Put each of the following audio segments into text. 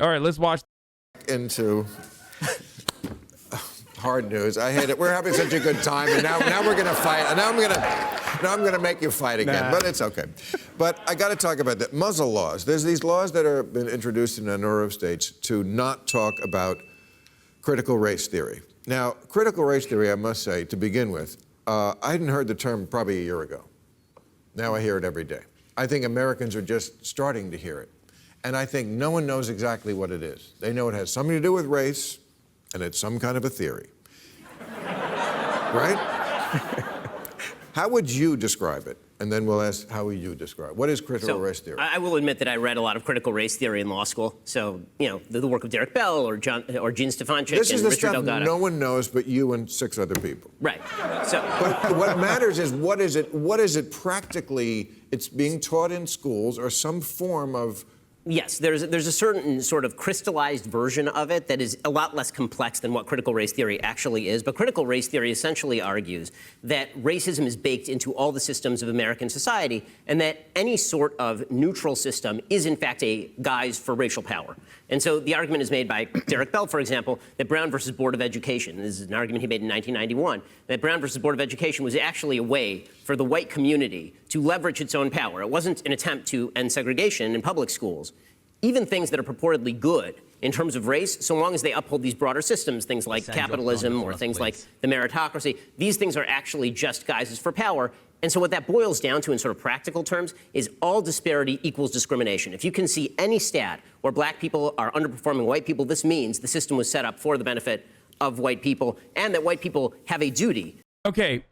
All right, let's watch. Into hard news. I hate it. We're having such a good time, and now we're going to fight. And now I'm going to make you fight again. But it's okay. But I got to talk about the muzzle laws. There's these laws that have been introduced in a number of states to not talk about critical race theory. Now, critical race theory, I must say, to begin with, I hadn't heard the term probably a year ago. Now I hear it every day. I think Americans are just starting to hear it. And I think no one knows exactly what it is. They know it has something to do with race, and it's some kind of a theory. Right? How would you describe it? And then we'll ask, how would you describe it? What is critical race theory? I will admit that I read a lot of critical race theory in law school. So, you know, the work of Derek Bell or Gene Stefanczyk this and is the Richard stuff Delgado. No one knows but you and 6 other people. Right. So, but what matters is what is it practically? It's being taught in schools or some form of. Yes, there's a certain sort of crystallized version of it that is a lot less complex than what critical race theory actually is. But critical race theory essentially argues that racism is baked into all the systems of American society and that any sort of neutral system is, in fact, a guise for racial power. And so the argument is made by Derek Bell, for example, that Brown versus Board of Education, this is an argument he made in 1991, that Brown versus Board of Education was actually a way for the white community to leverage its own power. It wasn't an attempt to end segregation in public schools. Even things that are purportedly good in terms of race, so long as they uphold these broader systems, things like capitalism or things like the meritocracy, these things are actually just guises for power. And so what that boils down to in sort of practical terms is all disparity equals discrimination. If you can see any stat where black people are underperforming white people, this means the system was set up for the benefit of white people and that white people have a duty. Okay,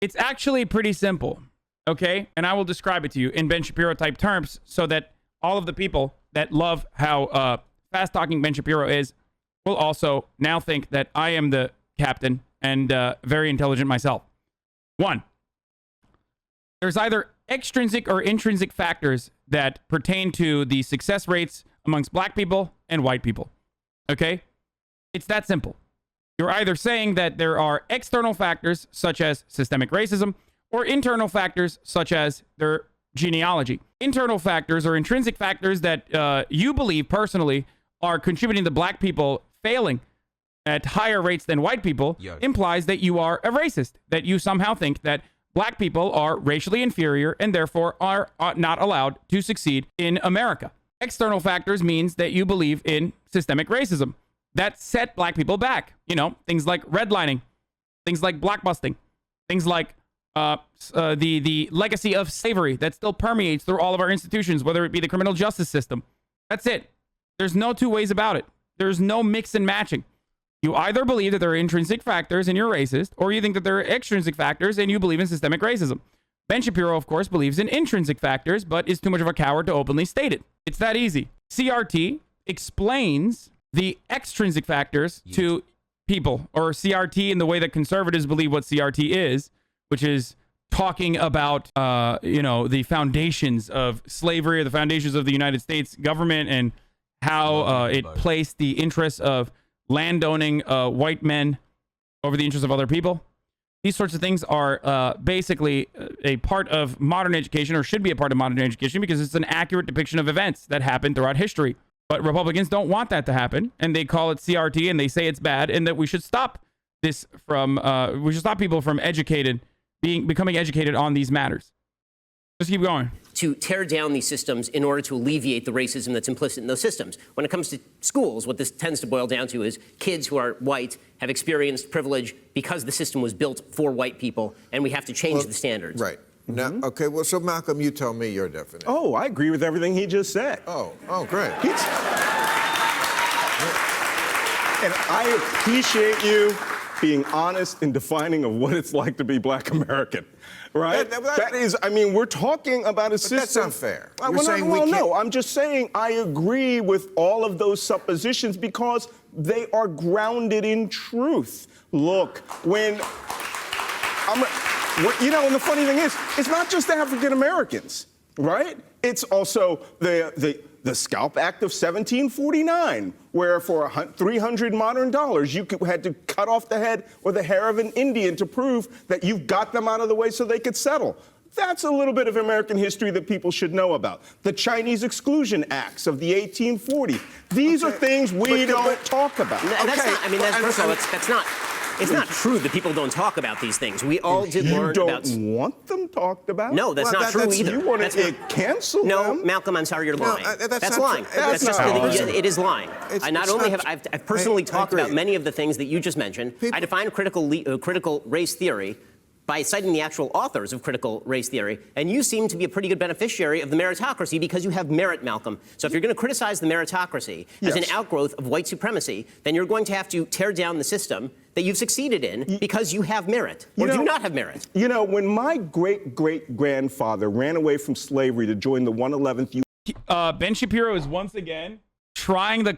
it's actually pretty simple, okay? And I will describe it to you in Ben Shapiro type terms so that all of the people that love how fast-talking Ben Shapiro is will also now think that I am the captain and very intelligent myself. 1, there's either extrinsic or intrinsic factors that pertain to the success rates amongst black people and white people. Okay? It's that simple. You're either saying that there are external factors such as systemic racism or internal factors such as their genealogy. Internal factors or intrinsic factors that you believe personally are contributing to black people failing at higher rates than white people implies that you are a racist, that you somehow think that black people are racially inferior and therefore are not allowed to succeed in America. External factors means that you believe in systemic racism that set black people back. You know, things like redlining, things like blockbusting, things like the legacy of slavery that still permeates through all of our institutions, whether it be the criminal justice system. That's it. There's no two ways about it. There's no mix and matching. You either believe that there are intrinsic factors and you're racist, or you think that there are extrinsic factors and you believe in systemic racism. Ben Shapiro, of course, believes in intrinsic factors, but is too much of a coward to openly state it. It's that easy. CRT explains the extrinsic factors to people, or CRT in the way that conservatives believe what CRT is, which is talking about, the foundations of slavery, or the foundations of the United States government, and how it placed the interests of landowning white men over the interests of other people. These sorts of things are basically a part of modern education, or should be a part of modern education, because it's an accurate depiction of events that happened throughout history. But Republicans don't want that to happen, and they call it CRT, and they say it's bad, and that we should stop this from, we should stop people from becoming educated on these matters. Let's keep going. To tear down these systems in order to alleviate the racism that's implicit in those systems. When it comes to schools, what this tends to boil down to is kids who are white have experienced privilege because the system was built for white people, and we have to change the standards. Right. Now, okay, well, so Malcolm, you tell me your definition. Oh, I agree with everything he just said. Oh, great. And I appreciate you being honest in defining of what it's like to be black American, right? That is, I mean, we're talking about a system. That's unfair. No, I'm just saying I agree with all of those suppositions because they are grounded in truth. Look, and the funny thing is, it's not just African Americans, right? It's also the Scalp Act of 1749, where for $300 modern dollars, you had to cut off the head or the hair of an Indian to prove that you've got them out of the way so they could settle. That's a little bit of American history that people should know about. The Chinese Exclusion Acts of the 1840s. These are things we don't talk about. That's not, I mean, that's, first of all, that's not. It's not true that people don't talk about these things. We all did learn about. You don't want them talked about? No, that's not true either. You want to cancel them? No, Malcolm, I'm sorry, you're lying. That's lying. That's just it is lying. I've personally talked agree. about many of the things that you just mentioned. I define critical race theory by citing the actual authors of critical race theory, and you seem to be a pretty good beneficiary of the meritocracy because you have merit, Malcolm. So if you're going to criticize the meritocracy as an outgrowth of white supremacy, then you're going to have to tear down the system that you've succeeded in because you have merit, or do not have merit. You know, when my great-great-grandfather ran away from slavery to join the 111th Ben Shapiro is once again trying to do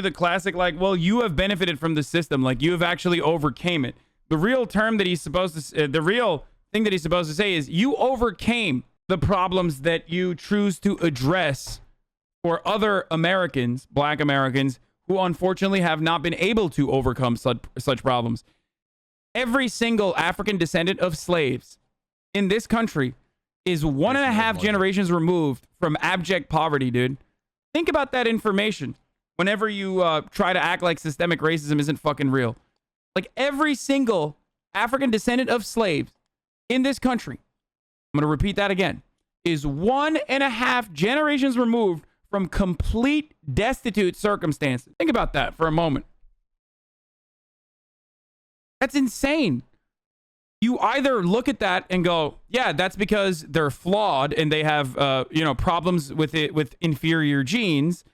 the classic, like, well, you have benefited from the system, like you have actually overcame it. The real term that he's supposed to, the real thing that he's supposed to say is you overcame the problems that you choose to address for other Americans, black Americans, who unfortunately have not been able to overcome such problems. Every single African descendant of slaves in this country is 1.5 generations removed from abject poverty, dude. Think about that information whenever you try to act like systemic racism isn't fucking real. Like every single African descendant of slaves in this country, I'm going to repeat that again, is 1.5 generations removed from complete destitute circumstances. Think about that for a moment. That's insane. You either look at that and go, yeah, that's because they're flawed and they have, problems with it, with inferior genes,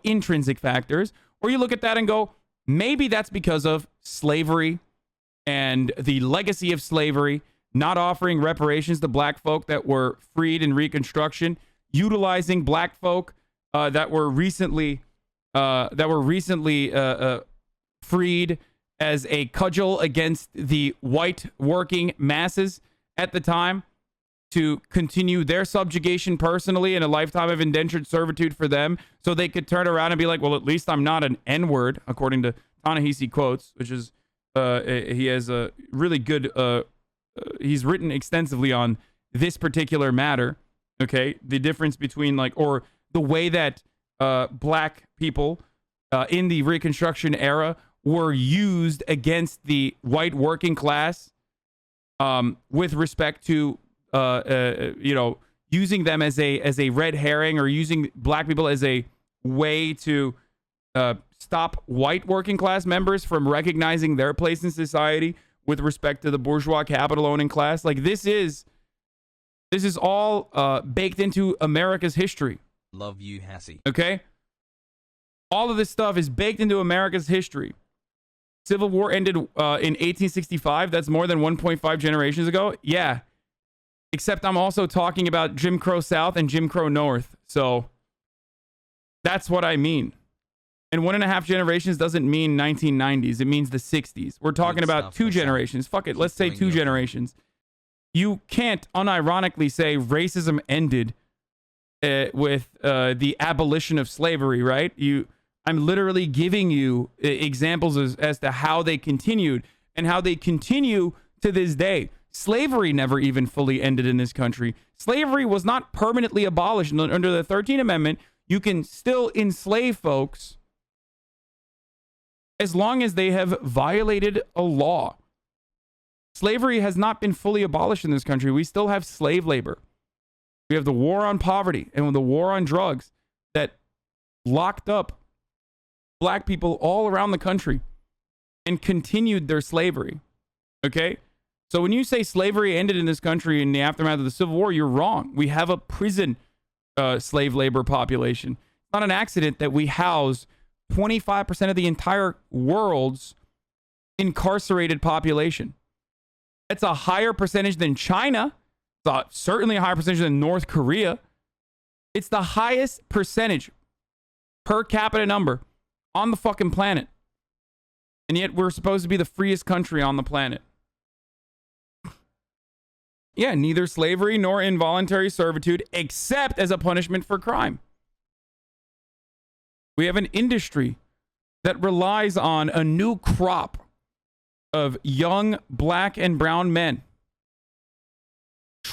intrinsic factors. Or you look at that and go, maybe that's because of slavery and the legacy of slavery, not offering reparations to black folk that were freed in Reconstruction, utilizing black folk that were recently freed as a cudgel against the white working masses at the time to continue their subjugation personally and a lifetime of indentured servitude for them, so they could turn around and be like, well, at least I'm not an N-word, according to Ta-Nehisi Coates, which is he has a really good he's written extensively on this particular matter. Okay, the difference between or the way that black people in the Reconstruction era were used against the white working class with respect to using them as a red herring, or using black people as a way to stop white working class members from recognizing their place in society with respect to the bourgeois capital owning class. Like this is all baked into America's history. Love you, Hassie. Okay? All of this stuff is baked into America's history. Civil War ended in 1865. That's more than 1.5 generations ago. Yeah. Except I'm also talking about Jim Crow South and Jim Crow North. So that's what I mean. And 1.5 generations doesn't mean 1990s. It means the 60s. We're talking about 2 generations. Fuck it. Let's say 2 generations. You can't unironically say racism ended with the abolition of slavery, right? I'm literally giving you examples as to how they continued and how they continue to this day. Slavery never even fully ended in this country. Slavery was not permanently abolished. Under the 13th Amendment, you can still enslave folks as long as they have violated a law. Slavery has not been fully abolished in this country. We still have slave labor. We have the war on poverty and the war on drugs that locked up black people all around the country and continued their slavery. Okay? So when you say slavery ended in this country in the aftermath of the Civil War, you're wrong. We have a prison slave labor population. It's not an accident that we house 25% of the entire world's incarcerated population. That's a higher percentage than China. It's certainly a higher percentage than North Korea. It's the highest percentage per capita number on the fucking planet. And yet we're supposed to be the freest country on the planet. Yeah, neither slavery nor involuntary servitude, except as a punishment for crime. We have an industry that relies on a new crop of young black and brown men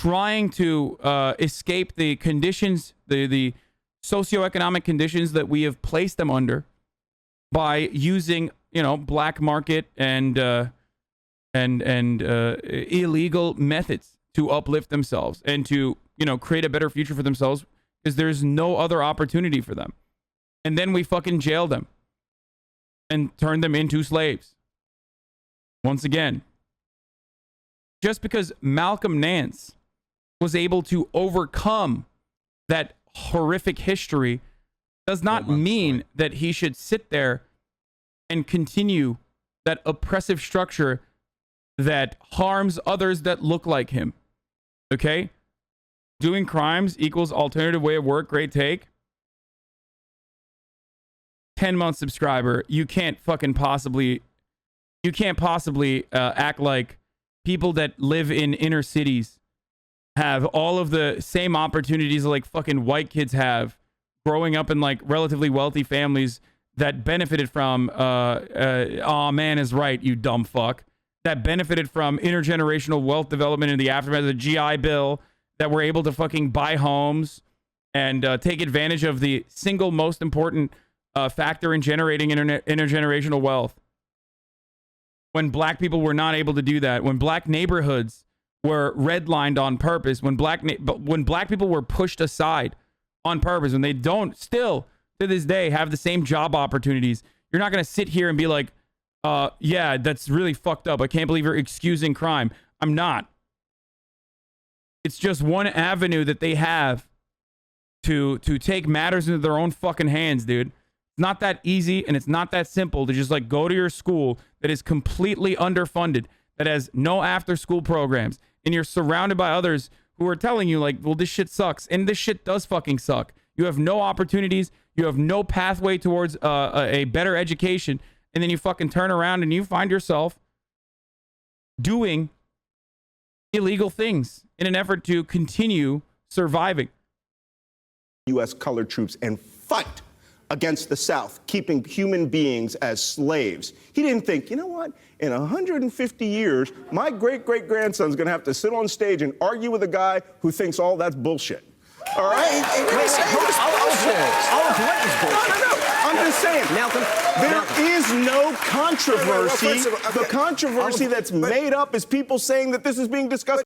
trying to escape the conditions, the socioeconomic conditions that we have placed them under by using, you know, black market and illegal methods to uplift themselves and to, you know, create a better future for themselves, because there's no other opportunity for them. And then we fucking jail them and turn them into slaves. Once again, just because Malcolm Nance was able to overcome that horrific history does not mean that he should sit there and continue that oppressive structure that harms others that look like him. Okay? Doing crimes equals alternative way of work. Great take. 10-month subscriber. You can't possibly act like people that live in inner cities have all of the same opportunities like fucking white kids have growing up in like relatively wealthy families that benefited from aw man is right, you dumb fuck, that benefited from intergenerational wealth development in the aftermath of the GI Bill, that were able to fucking buy homes and take advantage of the single most important factor in generating intergenerational wealth. When black people were not able to do that, when black neighborhoods were redlined on purpose, when black people were pushed aside on purpose, when they don't still to this day have the same job opportunities, you're not going to sit here and be like, yeah, that's really fucked up. I can't believe you're excusing crime. I'm not. It's just one avenue that they have to take matters into their own fucking hands, dude. It's not that easy, and it's not that simple to just like go to your school that is completely underfunded, that has no after school programs, and you're surrounded by others who are telling you like, well, this shit sucks. And this shit does fucking suck. You have no opportunities. You have no pathway towards a better education. And then you fucking turn around and you find yourself doing illegal things in an effort to continue surviving. U.S. colored troops and fight against the South, keeping human beings as slaves. He didn't think, you know what, in 150 years, my great-great-grandson's gonna have to sit on stage and argue with a guy who thinks all that's bullshit. All right? I'm just saying, Malcolm, there is no controversy. The controversy that's made up is people saying that this is being discussed.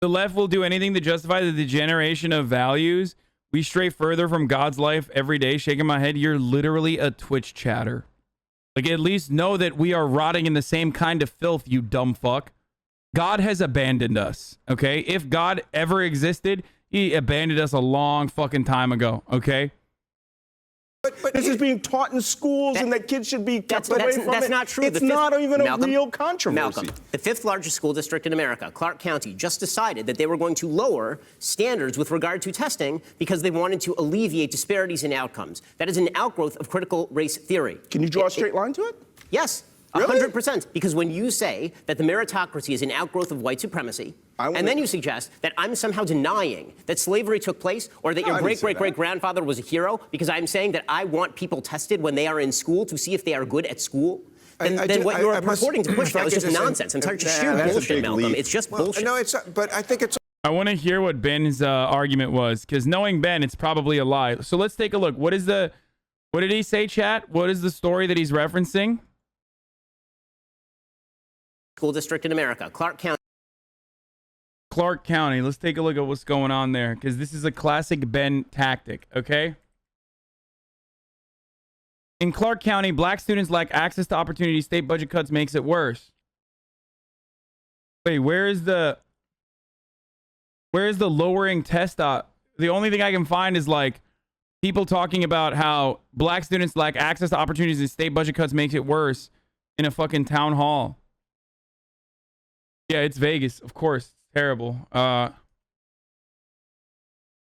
The left will do anything to justify the degeneration of values. We stray further from God's life every day. Shaking my head. You're literally a Twitch chatter. Like, at least know that we are rotting in the same kind of filth, you dumb fuck. God has abandoned us, okay? If God ever existed, he abandoned us a long fucking time ago, okay? But this is being taught in schools, and that kids should be kept away from it. That's not true. It's not even a real controversy. Malcolm, the fifth largest school district in America, Clark County, just decided that they were going to lower standards with regard to testing because they wanted to alleviate disparities in outcomes. That is an outgrowth of critical race theory. Can you draw a straight line to it? Yes. Really? 100%. Because when you say that the meritocracy is an outgrowth of white supremacy, and then you suggest that I'm somehow denying that slavery took place or that your great-great-great-grandfather was a hero because I'm saying that I want people tested when they are in school to see if they are good at school, then what you're purporting to push now is just nonsense. And it's sheer bullshit, Malcolm. It's just bullshit. No, it's but I think it's. I want to hear what Ben's argument was, because knowing Ben, it's probably a lie. So let's take a look. What did he say, chat? What is the story that he's referencing? School district in America, Clark County. Clark County. Let's take a look at what's going on there, because this is a classic Ben tactic, okay? In Clark County, black students lack access to opportunity. State budget cuts makes it worse. Wait, where's the lowering test? The only thing I can find is like people talking about how black students lack access to opportunities and state budget cuts makes it worse in a fucking town hall. Yeah, it's Vegas, of course. It's terrible. The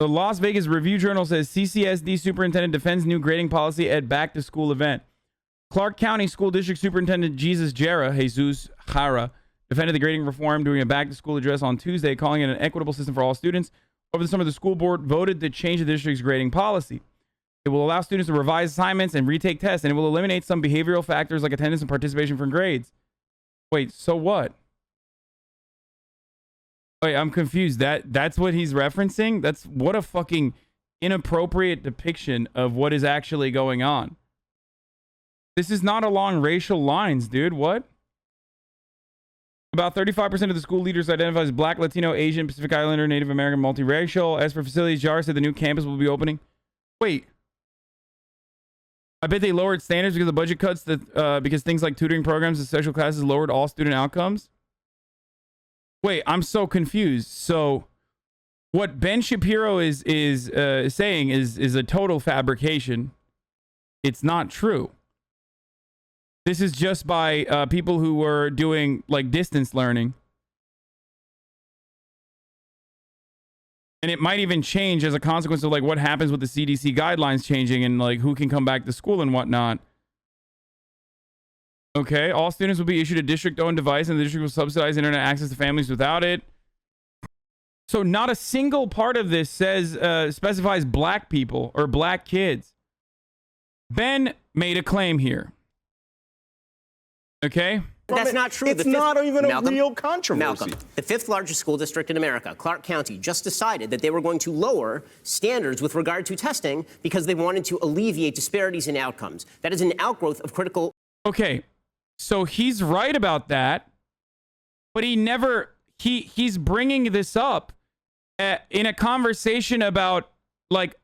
Las Vegas Review-Journal says CCSD superintendent defends new grading policy at back to school event. Clark County School District Superintendent Jesus Jara defended the grading reform during a back to school address on Tuesday, calling it an equitable system for all students. Over the summer, the school board voted to change the district's grading policy. It will allow students to revise assignments and retake tests, and it will eliminate some behavioral factors like attendance and participation from grades. Wait, so what? Wait, I'm confused. That's what he's referencing? That's what a fucking inappropriate depiction of what is actually going on. This is not along racial lines, dude. What? About 35% of the school leaders identify as Black, Latino, Asian, Pacific Islander, Native American, multiracial. As for facilities, Jar said the new campus will be opening. Wait. I bet they lowered standards because of budget cuts that because things like tutoring programs and special classes lowered all student outcomes. Wait, I'm so confused. So what Ben Shapiro is saying is a total fabrication. It's not true. This is just by people who were doing like distance learning. And it might even change as a consequence of like what happens with the CDC guidelines changing and like who can come back to school and whatnot. Okay, all students will be issued a district-owned device and the district will subsidize internet access to families without it. So not a single part of this says specifies black people or black kids. Ben made a claim here. Okay? That's not true. It's not even a real controversy. Malcolm, the fifth largest school district in America, Clark County, just decided that they were going to lower standards with regard to testing because they wanted to alleviate disparities in outcomes. That is an outgrowth of critical... Okay, so he's right about that, but he never... He's bringing this up in a conversation about, like,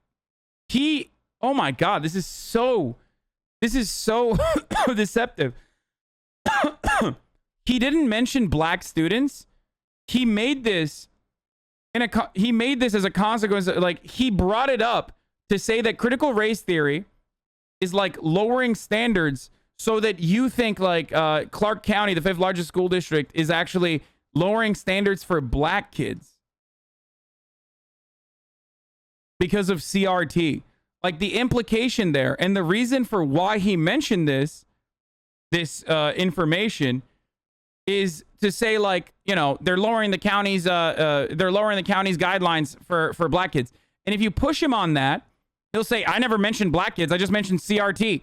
oh my God, this is so deceptive. He didn't mention black students. He made this as a consequence. Like, he brought it up to say that critical race theory is like lowering standards so that you think like Clark County, the fifth largest school district, is actually lowering standards for black kids because of CRT. Like, the implication there and the reason for why he mentioned this information is to say, like, you know, they're lowering the county's guidelines for black kids. And if you push him on that, he'll say, I never mentioned black kids. I just mentioned CRT.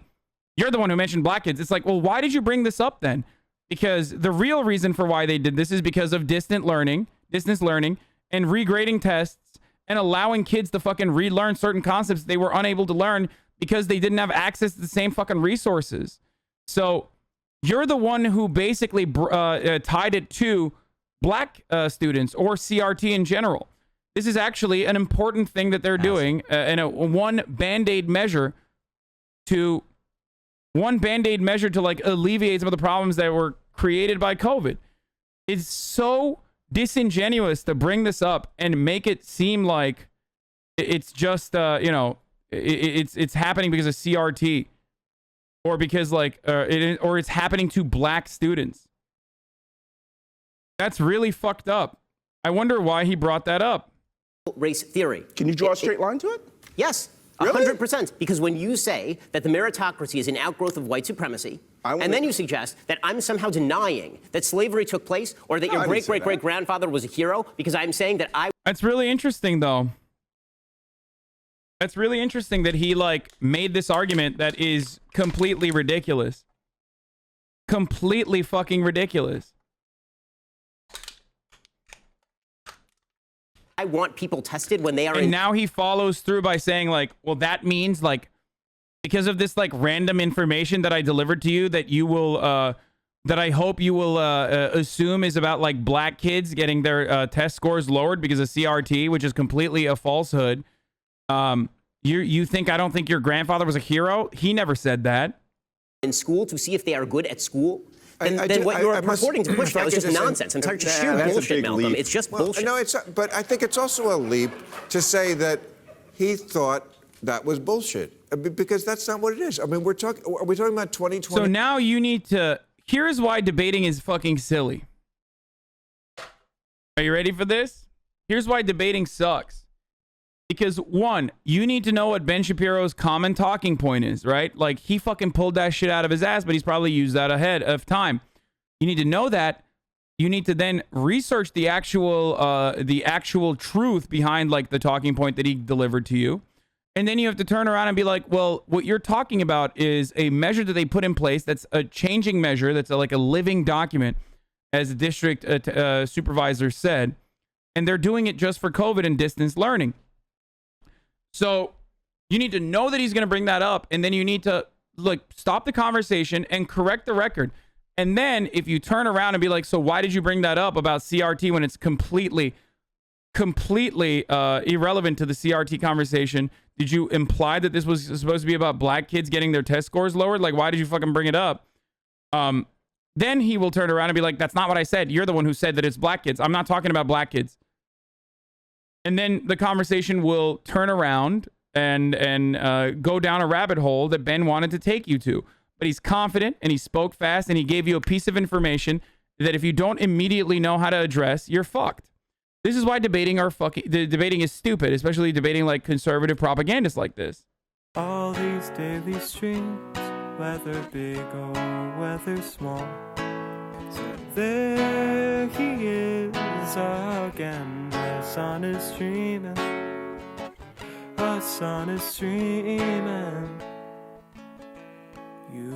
You're the one who mentioned black kids. It's like, well, why did you bring this up then? Because the real reason for why they did this is because of distance learning, and regrading tests and allowing kids to fucking relearn certain concepts they were unable to learn because they didn't have access to the same fucking resources. So you're the one who basically tied it to black students or CRT in general. This is actually an important thing that they're doing, and one band-aid measure to like alleviate some of the problems that were created by COVID. It's so disingenuous to bring this up and make it seem like it's just it's happening because of CRT. Or because, like, or it's happening to black students. That's really fucked up. I wonder why he brought that up. Race theory. Can you draw a straight line to it? Yes, Really? 100%. Because when you say that the meritocracy is an outgrowth of white supremacy, and then you suggest that I'm somehow denying that slavery took place or that your great-great-great-grandfather was a hero because I'm saying that I... That's really interesting, though. That's really interesting that he, like, made this argument that is completely ridiculous. Completely fucking ridiculous. I want people tested when they are and now he follows through by saying, like, well, that means, like, because of this, like, random information that I delivered to you that you will, that I hope you will assume is about, like, black kids getting their test scores lowered because of CRT, which is completely a falsehood. You think I don't think your grandfather was a hero? He never said that. In school to see if they are good at school. Then what you're purporting to push now is just nonsense. I'm just sheer bullshit, Malcolm. It's just bullshit. No, but I think it's also a leap to say that he thought that was bullshit, because that's not what it is. I mean, are we talking about 2020? So now you need to. Here's why debating is fucking silly. Are you ready for this? Here's why debating sucks. Because, one, you need to know what Ben Shapiro's common talking point is, right? Like, he fucking pulled that shit out of his ass, but he's probably used that ahead of time. You need to know that. You need to then research the actual truth behind, like, the talking point that he delivered to you. And then you have to turn around and be like, well, what you're talking about is a measure that they put in place that's a changing measure, that's like a living document, as the district supervisor said. and they're doing it just for COVID and distance learning. So you need to know that he's going to bring that up, and then you need to stop the conversation and correct the record. And then if you turn around and be like, so why did you bring that up about CRT when it's completely irrelevant to the CRT conversation? Did you imply that this was supposed to be about black kids getting their test scores lowered? Like, why did you fucking bring it up? Then he will turn around and be like, that's not what I said. You're the one who said that it's black kids. I'm not talking about black kids. And then the conversation will turn around and go down a rabbit hole that Ben wanted to take you to. But he's confident, and he spoke fast, and he gave you a piece of information that if you don't immediately know how to address, you're fucked. This is why debating is stupid, especially debating like conservative propagandists like this. All these daily streams, whether big or whether small. So there he is again. The sun is streaming. The sun is streaming. You